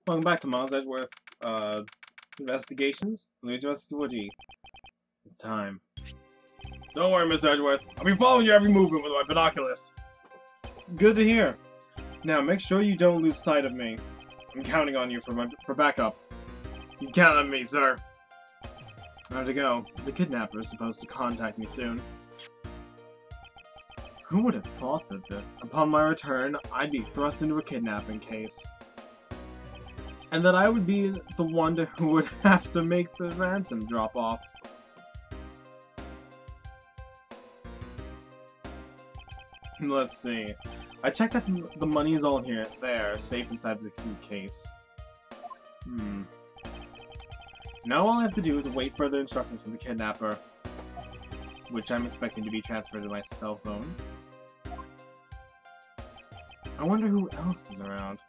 Welcome back to Miles Edgeworth, Investigations. It's time. Don't worry, Mr. Edgeworth. I'll be following your every movement with my binoculars. Good to hear. Now, make sure you don't lose sight of me. I'm counting on you for backup. You can count on me, sir. I have to go. The kidnapper is supposed to contact me soon. Who would have thought that upon my return, I'd be thrust into a kidnapping case? And that I would be the one who would have to make the ransom drop off. Let's see. I checked that the money is all there, safe inside the suitcase. Now all I have to do is await further instructions from the kidnapper, which I'm expecting to be transferred to my cell phone. I wonder who else is around.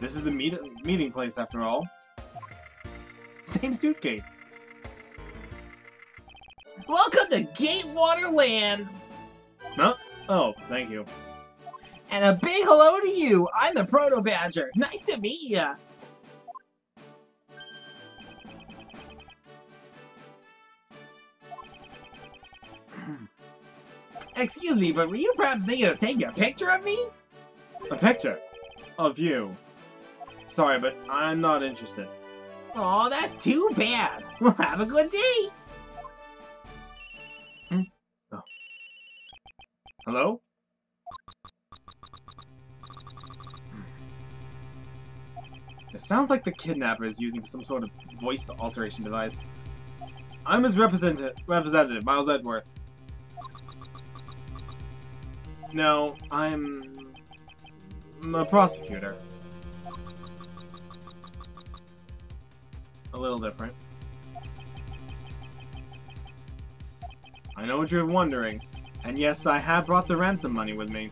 This is the meeting place, after all. Same suitcase. Welcome to Gatewater Land! No? Oh, thank you. And a big hello to you! I'm the Proto Badger! Nice to meet ya! Excuse me, but were you perhaps thinking of taking a picture of me? A picture? Of you. Sorry, but I'm not interested. Oh, that's too bad. Well, have a good day. Oh. Hello? It sounds like the kidnapper is using some sort of voice alteration device. I'm his representative, Miles Edgeworth. No, I'm a prosecutor. A little different. I know what you're wondering. And yes, I have brought the ransom money with me.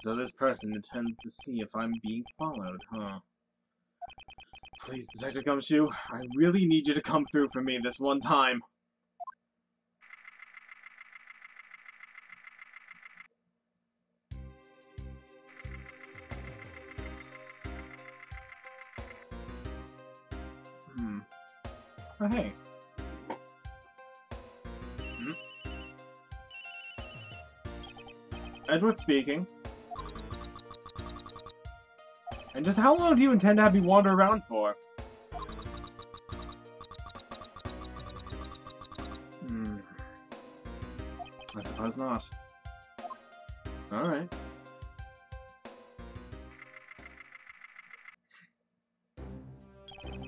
So this person intends to see if I'm being followed, huh? Please, Detective Gumshoe, I really need you to come through for me this one time. Oh, hey. Edgeworth speaking. And just how long do you intend to have me wander around for? I suppose not. Alright.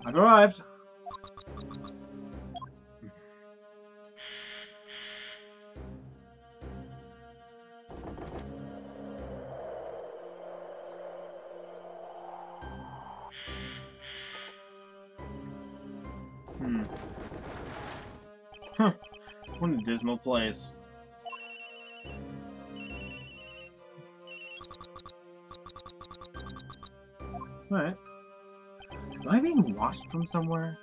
I've arrived. Huh. What a dismal place. Alright. Am I being watched from somewhere?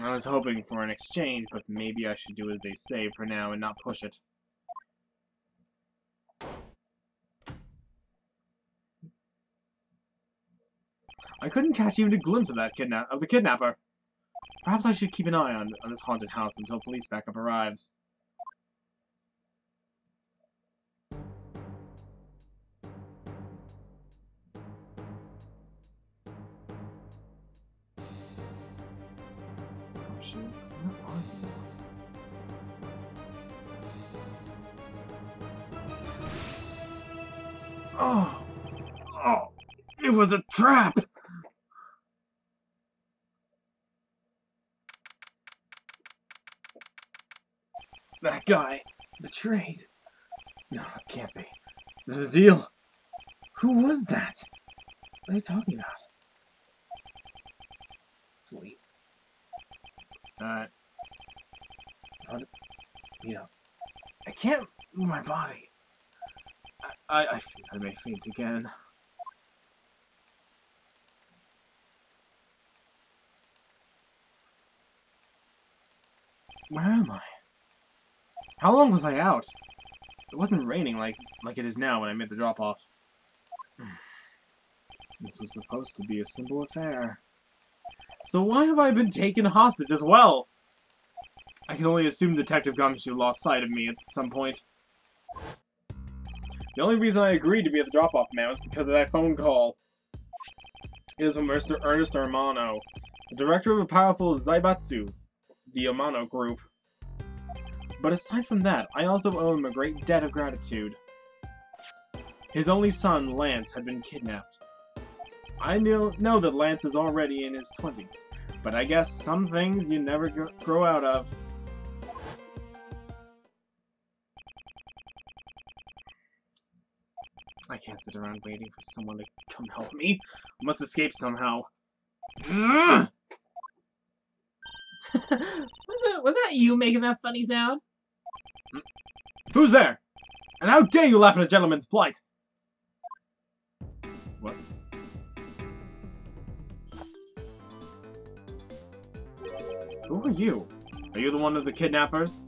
I was hoping for an exchange, but maybe I should do as they say for now and not push it. I couldn't catch even a glimpse of the kidnapper. Perhaps I should keep an eye on this haunted house until police backup arrives. Oh, it was a trap! That guy betrayed. No, it can't be. The deal. Who was that? What are they talking about? Police. Alright. Meet up. I can't move my body. I think I may faint again. Where am I? How long was I out? It wasn't raining like it is now when I made the drop-off. This was supposed to be a simple affair. So why have I been taken hostage as well? I can only assume Detective Gumshoe lost sight of me at some point. The only reason I agreed to be at the drop-off man was because of that phone call. It was from Mr. Ernest Amano, the director of a powerful Zaibatsu, the Amano group. But aside from that, I also owe him a great debt of gratitude. His only son, Lance, had been kidnapped. I know that Lance is already in his 20s, but I guess some things you never grow out of. I can't sit around waiting for someone to come help me. I must escape somehow. Was that you making that funny sound? Who's there? And how dare you laugh at a gentleman's plight? What? Who are you? Are you the one of the kidnappers?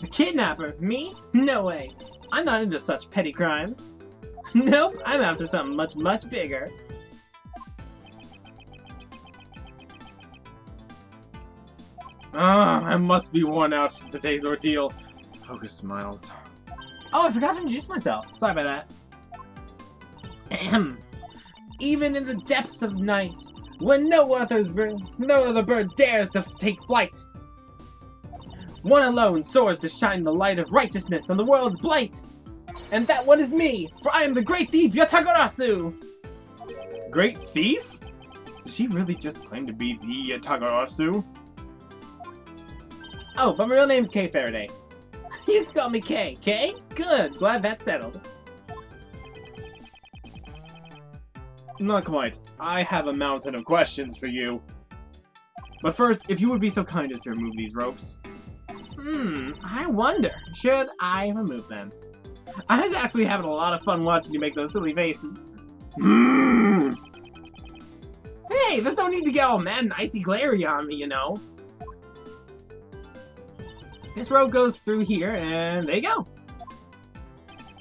A kidnapper? Me? No way. I'm not into such petty crimes. Nope, I'm after something much, much bigger. I must be worn out from today's ordeal. Focus, Miles. Oh, I forgot to introduce myself. Sorry about that. Ahem. Even in the depths of night, when no other bird dares to take flight, one alone soars to shine the light of righteousness on the world's blight. And that one is me, for I am the great thief Yatagarasu! Great thief? Did she really just claim to be the Yatagarasu? Oh, but my real name's Kay Faraday. You can call me Kay. Kay? Good, glad that's settled. Not quite. I have a mountain of questions for you. But first, if you would be so kind as to remove these ropes. I wonder, should I remove them? I was actually having a lot of fun watching you make those silly faces. Hey, there's no need to get all mad and icy glary on me, you know. This rope goes through here, and there you go.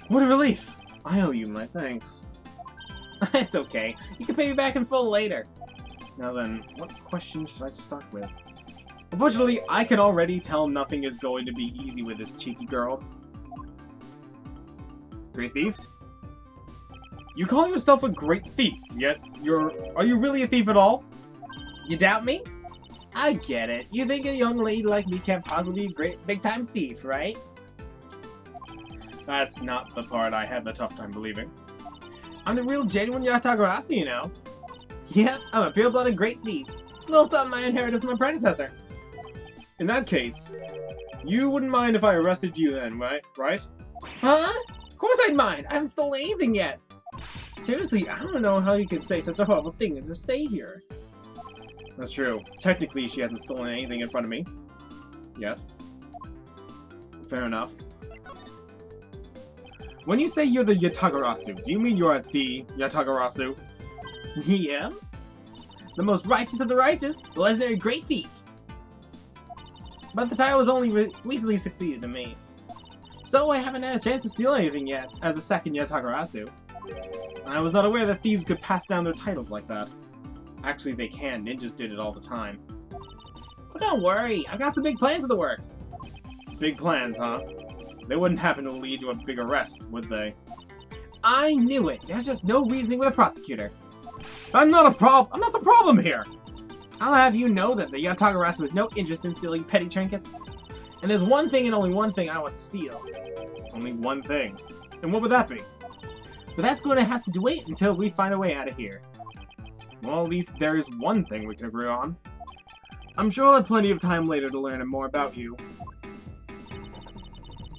What a relief. I owe you my thanks. It's okay. You can pay me back in full later. Now then, what question should I start with? Unfortunately, I can already tell nothing is going to be easy with this cheeky girl. Great thief? You call yourself a great thief, yet are you really a thief at all? You doubt me? I get it. You think a young lady like me can't possibly be a great big-time thief, right? That's not the part I have a tough time believing. I'm the real genuine Yatagarasu, you know. Yep, I'm a pure-blooded great thief. A little something I inherited from my predecessor. In that case, you wouldn't mind if I arrested you then, right? Huh? Of course I'd mind. I haven't stolen anything yet. Seriously, I don't know how you could say such a horrible thing as a savior. That's true. Technically, she hasn't stolen anything in front of me. Yet. Fair enough. When you say you're the Yatagarasu, do you mean you're the Yatagarasu? Yeah. The most righteous of the righteous, the legendary great thief. But the title was only recently succeeded to me. So I haven't had a chance to steal anything yet, as a second Yatagarasu. I was not aware that thieves could pass down their titles like that. Actually, they can. Ninjas did it all the time. But don't worry, I've got some big plans in the works. Big plans, huh? They wouldn't happen to lead to a big arrest, would they? I knew it. There's just no reasoning with a prosecutor. I'm not the problem here! I'll have you know that the Yatagarasu has no interest in stealing petty trinkets. And there's one thing and only one thing I want to steal. Only one thing? And what would that be? But that's going to have to wait until we find a way out of here. Well, at least there is one thing we can agree on. I'm sure I'll have plenty of time later to learn more about you.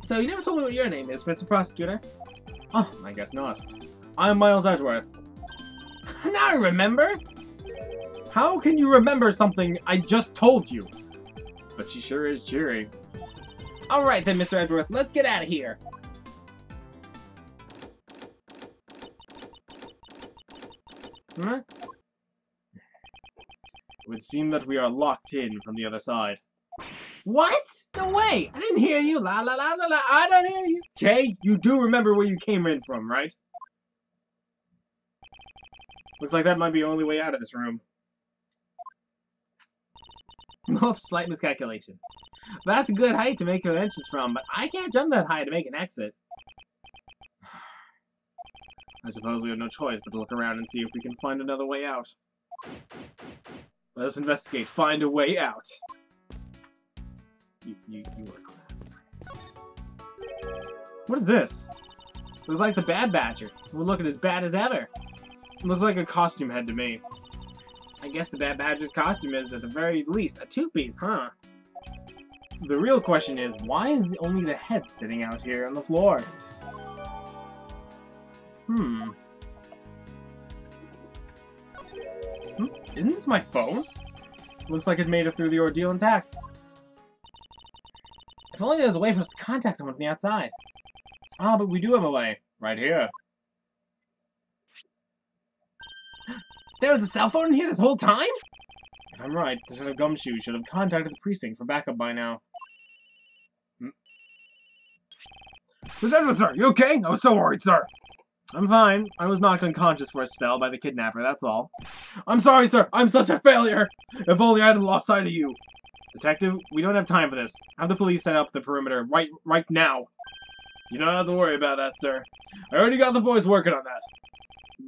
So you never told me what your name is, Mr. Prosecutor? Oh, I guess not. I'm Miles Edgeworth. Now I remember! How can you remember something I just told you? But she sure is cheery. Alright then, Mr. Edgeworth, let's get out of here. Huh? It would seem that we are locked in from the other side. What? No way! I didn't hear you. La la la la la. I don't hear you. Okay, you do remember where you came in from, right? Looks like that might be the only way out of this room. Oh, slight miscalculation. That's a good height to make an entrance from, but I can't jump that high to make an exit. I suppose we have no choice but to look around and see if we can find another way out. Let us investigate. Find a way out. You work on that. What is this? Looks like the Bad Badger. We're looking as bad as ever. Looks like a costume head to me. I guess the Bad Badger's costume is, at the very least, a two-piece, huh? The real question is, why is only the head sitting out here on the floor? Isn't this my phone? Looks like it made it through the ordeal intact. If only there was a way for us to contact someone from the outside. Ah, but we do have a way. Right here. There was a cell phone in here this whole time? If I'm right, the set of gumshoes should have contacted the precinct for backup by now. Miss Edgeworth, sir, you okay? I was so worried, sir. I'm fine. I was knocked unconscious for a spell by the kidnapper, that's all. I'm sorry, sir. I'm such a failure. If only I hadn't lost sight of you. Detective, we don't have time for this. Have the police set up the perimeter right now. You don't have to worry about that, sir. I already got the boys working on that.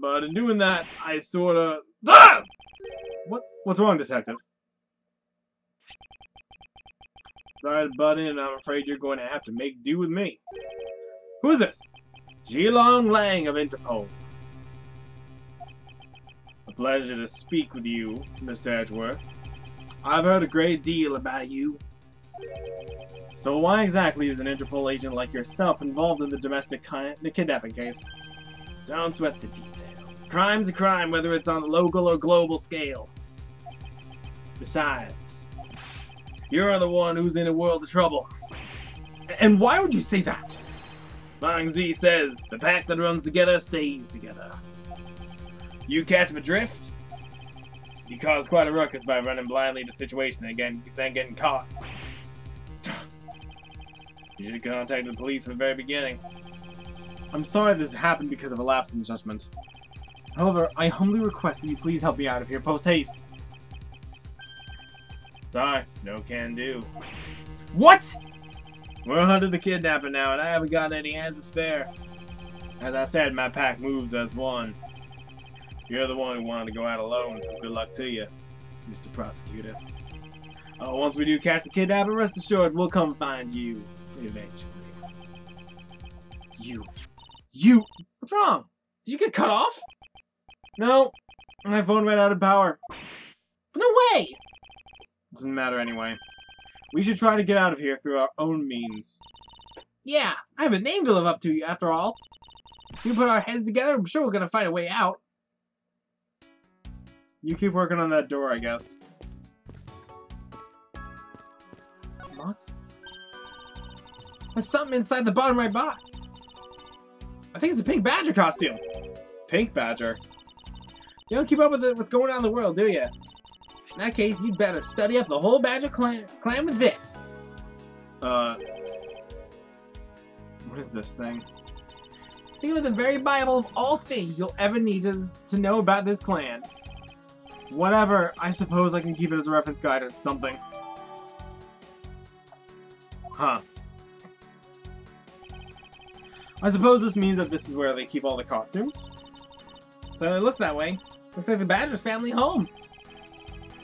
But in doing that, I sorta... Ah! What's wrong, Detective? Sorry to butt in, I'm afraid you're going to have to make do with me. Who is this? Zhilong Lang of Interpol. A pleasure to speak with you, Mr. Edgeworth. I've heard a great deal about you. So why exactly is an Interpol agent like yourself involved in the domestic kidnapping case? Don't sweat the details. A crime's a crime, whether it's on a local or global scale. Besides, you're the one who's in a world of trouble. And why would you say that? Bang Z says, the pack that runs together stays together. You catch my drift? You caused quite a ruckus by running blindly to the situation and then getting caught. You should have contacted the police from the very beginning. I'm sorry this happened because of a lapse in judgment. However, I humbly request that you please help me out of here post-haste. Sorry, no can do. What? We're hunting the kidnapper now, and I haven't got any hands to spare. As I said, my pack moves as one. You're the one who wanted to go out alone, so good luck to you, Mr. Prosecutor. Once we do catch the kidnapper, rest assured we'll come find you, eventually. You! What's wrong? Did you get cut off? No, my phone ran out of power. No way! Doesn't matter anyway. We should try to get out of here through our own means. Yeah, I have a name to live up to, after all. If we put our heads together, I'm sure we're gonna find a way out. You keep working on that door, I guess. Boxes? There's something inside the bottom right box. I think it's a pink badger costume. Pink badger? You don't keep up with what's going on in the world, do you? In that case, you'd better study up the whole badger clan with this. What is this thing? Think of it the very Bible of all things you'll ever need to know about this clan. Whatever, I suppose I can keep it as a reference guide or something. Huh. I suppose this means that this is where they keep all the costumes? So it looks that way. Looks like the Badger's family home.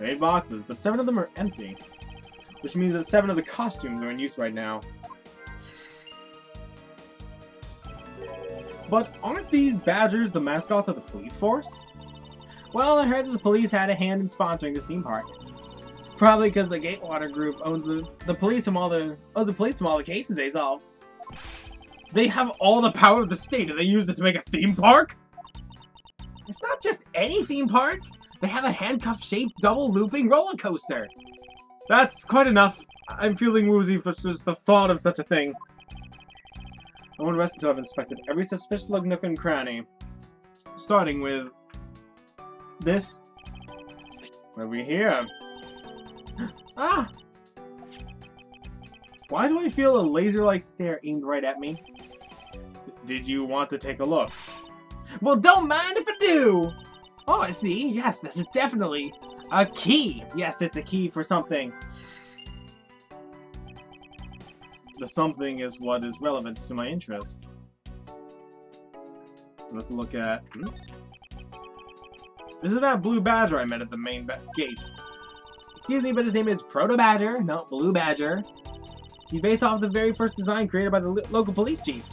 8 boxes, but 7 of them are empty. Which means that 7 of the costumes are in use right now. But aren't these Badgers the mascots of the police force? Well, I heard that the police had a hand in sponsoring this theme park. Probably because the Gatewater Group owns the police from all the cases they solved. They have all the power of the state and they used it to make a theme park? It's not just any theme park. They have a handcuff-shaped double-looping roller coaster. That's quite enough. I'm feeling woozy for just the thought of such a thing. I won't rest until I've inspected every suspicious looking nook and cranny. Starting with this. Over here. Ah! Why do I feel a laser-like stare aimed right at me? Did you want to take a look? Well, don't mind if I do! Oh, I see. Yes, this is definitely a key. Yes, it's a key for something. The something is what is relevant to my interest. Let's look at... This is that blue badger I met at the main gate. Excuse me, but his name is Proto Badger, not Blue Badger. He's based off the very first design created by the local police chief.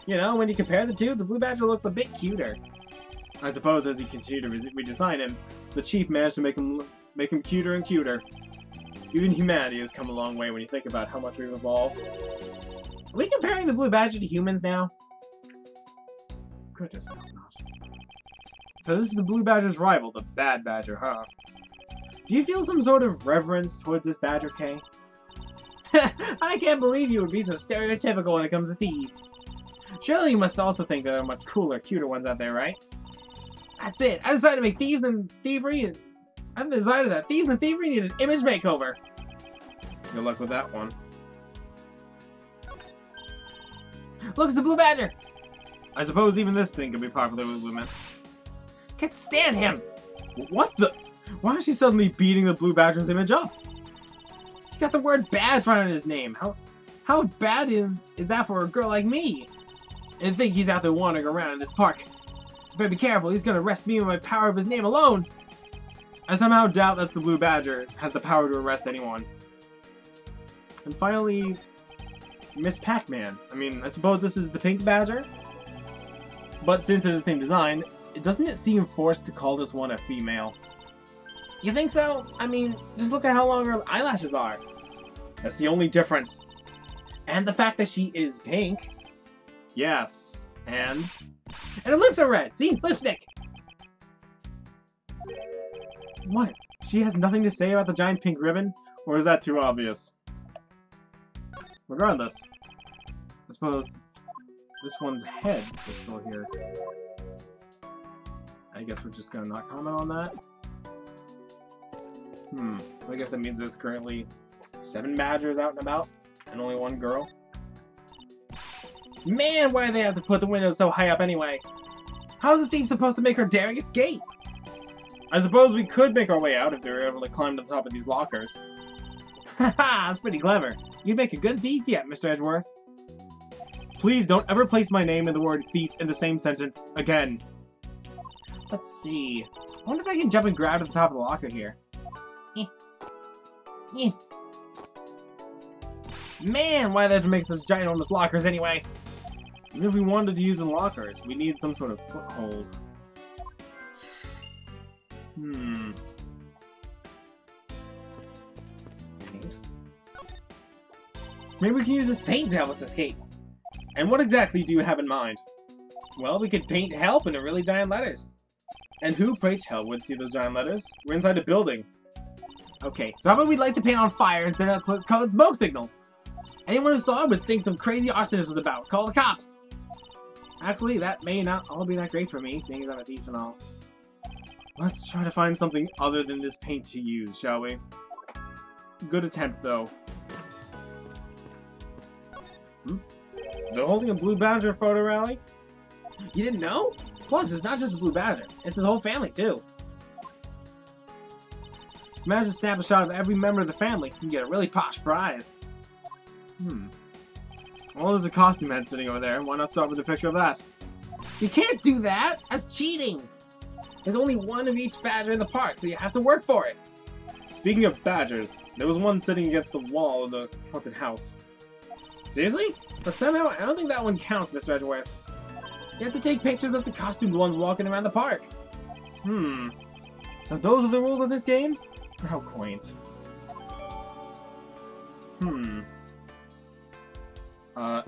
You know, when you compare the two, the Blue Badger looks a bit cuter. I suppose as he continued to redesign him, the chief managed to make him cuter and cuter. Even humanity has come a long way when you think about how much we've evolved. Are we comparing the Blue Badger to humans now? Goodness, I hope not. So this is the Blue Badger's rival, the Bad Badger, huh? Do you feel some sort of reverence towards this Badger, Kay? I can't believe you would be so stereotypical when it comes to thieves. Surely you must also think there are much cooler, cuter ones out there, right? That's it. I decided to make thieves and thievery, and I've decided that thieves and thievery need an image makeover. Good luck with that one. Look, it's the Blue Badger! I suppose even this thing can be popular with women. Can't stand him! What the? Why is she suddenly beating the Blue Badger's image up? He's got the word badge right on his name. How bad is that for a girl like me? And think he's out there wandering around in this park. Better be careful, he's gonna arrest me with my power of his name alone. I somehow doubt that the Blue Badger has the power to arrest anyone. And finally, Miss Pac-Man. I mean, I suppose this is the Pink Badger? But since it's the same design, doesn't it seem forced to call this one a female? You think so? I mean, just look at how long her eyelashes are. That's the only difference. And the fact that she is pink. Yes. And her lips are red. See? Lipstick. What? She has nothing to say about the giant pink ribbon? Or is that too obvious? Regardless, I suppose this one's head is still here. I guess we're just gonna not comment on that. I guess that means there's currently 7 badgers out and about, and only 1 girl. Man, why do they have to put the windows so high up anyway? How's the thief supposed to make her daring escape? I suppose we could make our way out if they were able to climb to the top of these lockers. Haha, that's pretty clever. You'd make a good thief yet, Mr. Edgeworth. Please don't ever place my name and the word thief in the same sentence again. Let's see. I wonder if I can jump and grab to the top of the locker here. Man, why do they have to make such ginormous lockers anyway? Even if we wanted to use the lockers, we need some sort of foothold. Paint? Maybe we can use this paint to help us escape. And what exactly do you have in mind? Well, we could paint help in really giant letters. And who, pray tell, would see those giant letters? We're inside a building. Okay, so how about we light the paint on fire instead of colored smoke signals? Anyone who saw it would think some crazy arsonist was about. Call the cops! Actually, that may not all be that great for me, seeing as I'm a thief and all. Let's try to find something other than this paint to use, shall we? Good attempt, though. They're holding a Blue Badger photo rally? You didn't know? Plus, it's not just the Blue Badger. It's his whole family, too. Manage to snap a shot of every member of the family and get a really posh prize. Well, there's a costume head sitting over there. Why not start with a picture of that? You can't do that! That's cheating! There's only one of each badger in the park, so you have to work for it. Speaking of badgers, there was one sitting against the wall of the haunted house. Seriously? But somehow, I don't think that one counts, Mr. Edgeworth. You have to take pictures of the costumed ones walking around the park. So those are the rules of this game? How quaint.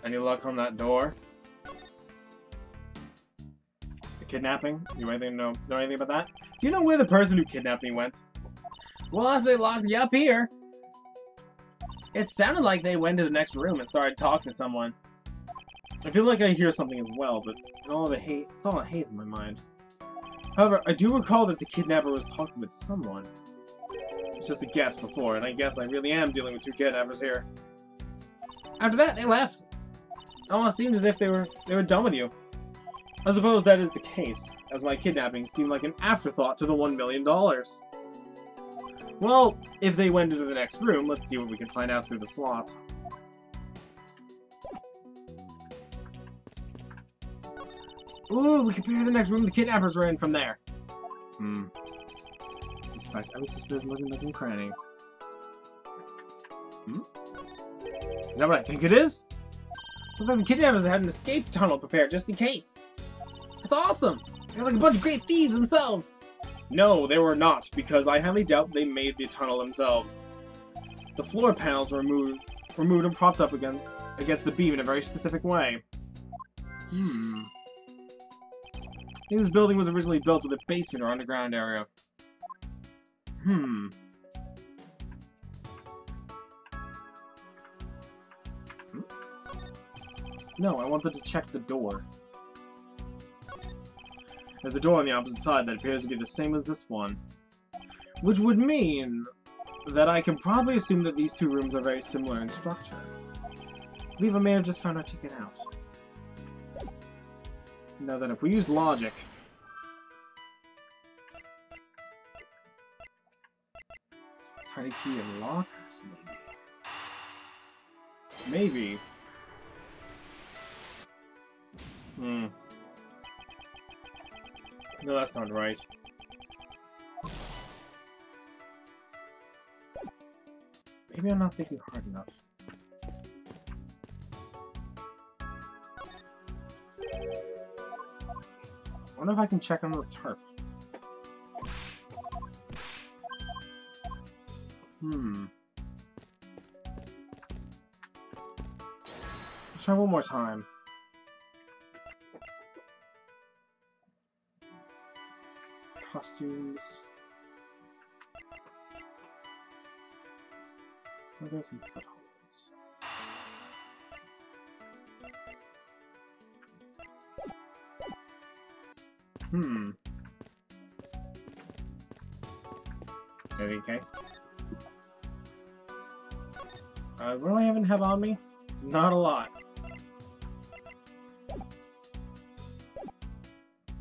Any luck on that door? The kidnapping? You know anything about that? Do you know where the person who kidnapped me went? Well, if they locked you up here. It sounded like they went to the next room and started talking to someone. I feel like I hear something as well, but it's all a haze in my mind. However, I do recall that the kidnapper was talking with someone. It's just a guess before, and I guess I really am dealing with two kidnappers here. After that, they left. It almost seemed as if they were done with you. I suppose that is the case, as my kidnapping seemed like an afterthought to the $1 million. Well, if they went into the next room, let's see what we can find out through the slot. Ooh, we can peer the next room the kidnappers were in from there. Suspect every suspicious looking cranny. Is that what I think it is? Looks like the kidnappers had an escape tunnel prepared just in case. That's awesome! They're like a bunch of great thieves themselves! No, they were not, because I highly doubt they made the tunnel themselves. The floor panels were removed and propped up again against the beam in a very specific way. I think this building was originally built with a basement or underground area. No, I wanted to check the door. There's a door on the opposite side that appears to be the same as this one. Which would mean that I can probably assume that these two rooms are very similar in structure. I believe I may have just found our ticket out. Now then, if we use logic... Tiny key in lockers, maybe. No, that's not right. Maybe I'm not thinking hard enough. I wonder if I can check on the tarp. Let's try one more time. Costumes. Oh, there's some footholds. Everything okay? What do I even have on me? Not a lot.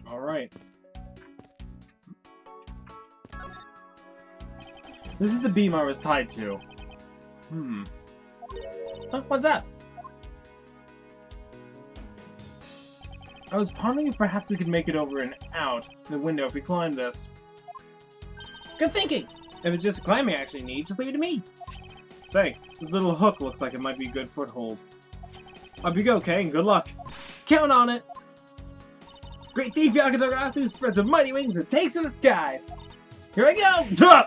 Alright. This is the beam I was tied to. Huh, what's up? I was pondering if perhaps we could make it over and out the window if we climb this. Good thinking! If it's just climbing I actually need, just leave it to me. Thanks. This little hook looks like it might be a good foothold. Up you go, Kay, and good luck. Count on it! Great thief Yakatogarasu spreads her mighty wings and takes to the skies! Here I go!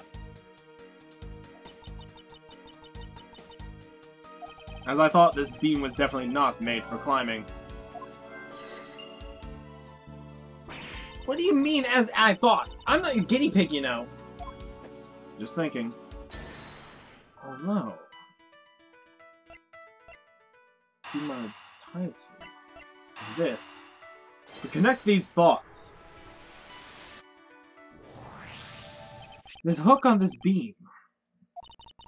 As I thought, this beam was definitely not made for climbing. What do you mean, as I thought? I'm not your guinea pig, you know. Just thinking. Although... beam I was tied to... this... to connect these thoughts. There's a hook on this beam.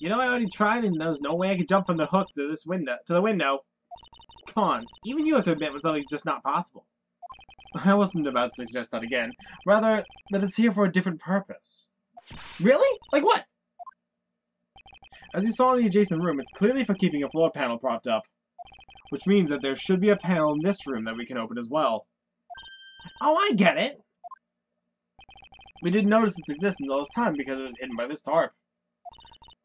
You know, I already tried, and there's no way I could jump from the hook to this window. Come on, even you have to admit when something's just not possible. I wasn't about to suggest that again. Rather, that it's here for a different purpose. Really? Like what? As you saw in the adjacent room, it's clearly for keeping a floor panel propped up. Which means that there should be a panel in this room that we can open as well. Oh, I get it! We didn't notice its existence all this time because it was hidden by this tarp.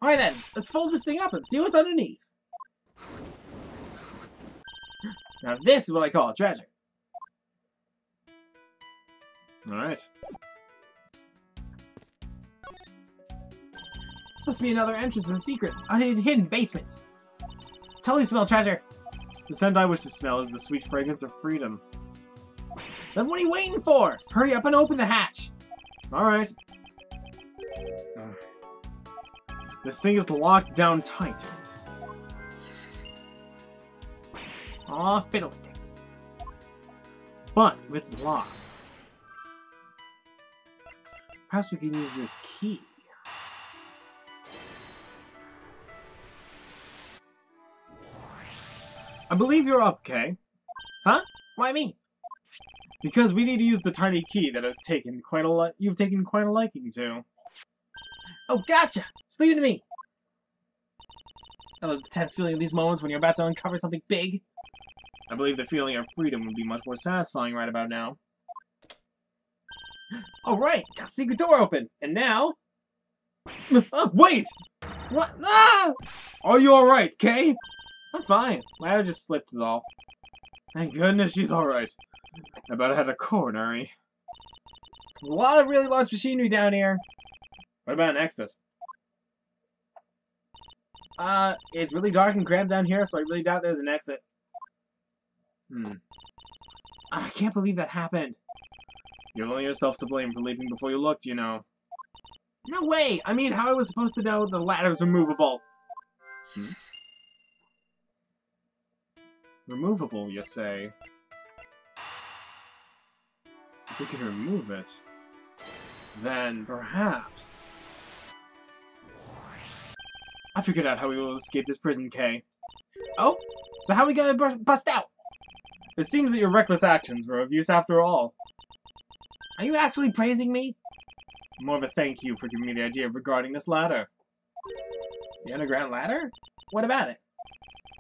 Alright then, let's fold this thing up and see what's underneath. Now this is what I call a treasure. Alright. This must be another entrance to the secret, hidden basement. Totally smell treasure. The scent I wish to smell is the sweet fragrance of freedom. Then what are you waiting for? Hurry up and open the hatch. Alright. This thing is locked down tight. Aw, fiddlesticks. But if it's locked, perhaps we can use this key. I believe you're up, Kay. Huh? Why me? Because we need to use the tiny key that has taken you've taken quite a liking to. Oh, gotcha! Just leave it to me. I love the tense feeling of these moments when you're about to uncover something big. I believe the feeling of freedom would be much more satisfying right about now. Alright, got the secret door open. And now... Wait! What? Ah! Are you alright, Kay? I'm fine. My hair just slipped is all. Thank goodness she's alright. I bet I had a coronary. There's a lot of really large machinery down here. What about an exit? It's really dark and cramped down here, so I really doubt there's an exit. I can't believe that happened. You have only yourself to blame for leaving before you looked, you know. No way! I mean, how I was supposed to know the ladder's removable? Removable, you say? If we can remove it, then perhaps... I figured out how we will escape this prison, Kay. Oh? So how are we gonna bust out? It seems that your reckless actions were of use after all. Are you actually praising me? More of a thank you for giving me the idea regarding this ladder. The underground ladder? What about it?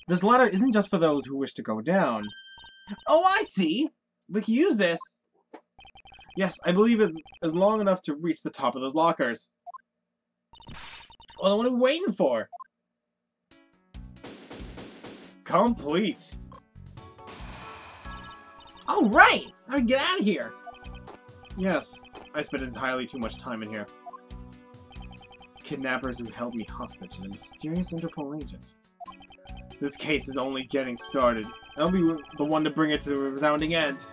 This ladder isn't just for those who wish to go down. Oh, I see! We can use this. Yes, I believe it's long enough to reach the top of those lockers. Well, then what are we waiting for? Complete! Oh, right! Now we can get out of here! Yes, I spent entirely too much time in here. Kidnappers who held me hostage and a mysterious Interpol agent. This case is only getting started. I'll be the one to bring it to a resounding end.